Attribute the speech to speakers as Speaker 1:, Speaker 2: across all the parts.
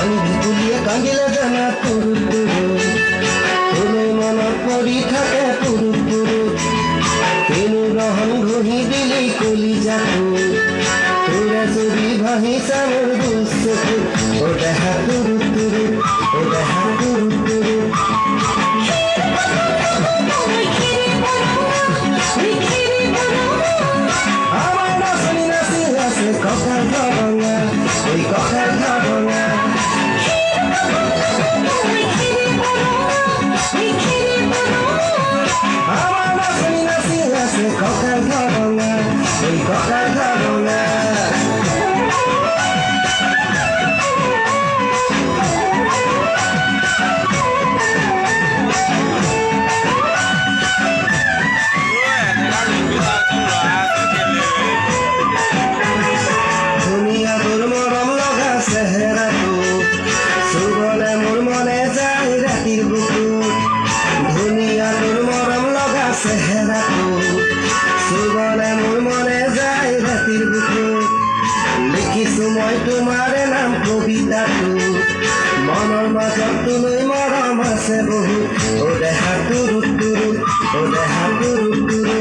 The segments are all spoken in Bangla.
Speaker 1: পানি তুলিয়ে কান্দিলে জানা তুরু তুরু তুমি মনত পৰি থাকে পুরু পুরু কেনু রহন ঘহি দিলি কলি যাকু তোরা যদি ভাহিছা মোর দুচকু ও দেখা তুরু তুরু ও দেখা তুরু তুরু আমার নাচনি নাচি আছে কঁকাল ধরঙা ওই কঁকাল ধরঙা আমার নাচনি নাচি আছে কঁকাল ধরঙা ওই কঁকাল ধরঙা ধুনীয়া তোর মৰম লগা চেহেৰাটো চুবলে মোৰ মনে যায় ৰাতিৰ বুকুত ধুনীয়া তোৰ মৰম লগা চেহেৰাটো চুবলে মোৰ মনে যায় ৰাতিৰ বুকুত লিখিছো মই তোমাৰে নাম কবিতাটো মনৰ মাজত তুমি মৰম আছে বহুত ও দেখা তুৰু তুৰু ও দেখা তুৰু তুৰু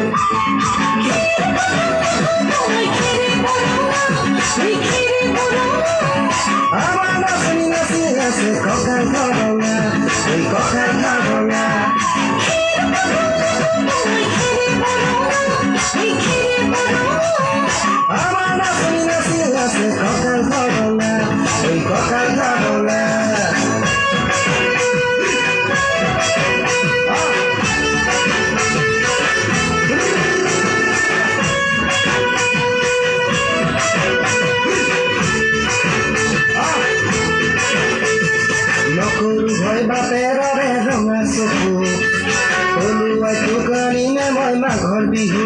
Speaker 1: আমার নাচনি নাচি আছে কঁকাল ধরঙা ওই কঁকাল ধরঙা আমার নাচনি নাচি আছে কঁকাল ধরঙা ওই কঁকাল ধরঙা নকৰু ভয় বাপেৰৰে ৰঙা চকু পলুৱাই টোকাৰিনে মই মাঘৰ বিহু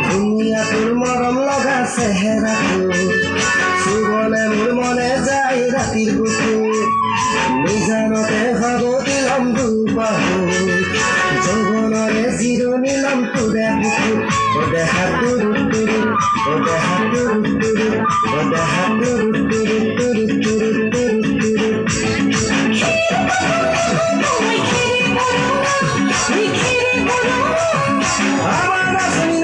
Speaker 1: ধুনীয়া তোৰ মৰম লগা চেহেৰাটো চুবলে মোৰ মনে যায় ৰাতিৰ বুকু নিজানতে ভাগতি লম দুবাহু যৌৱনৰে জিৰণি লম তোৰে বুকু ও দেখা তুৰু তুৰু ও দেখা তুৰু তুৰু ও দেখা তুৰু তুৰু তুৰু তুৰু তুৰু তুৰু আমার নাচনি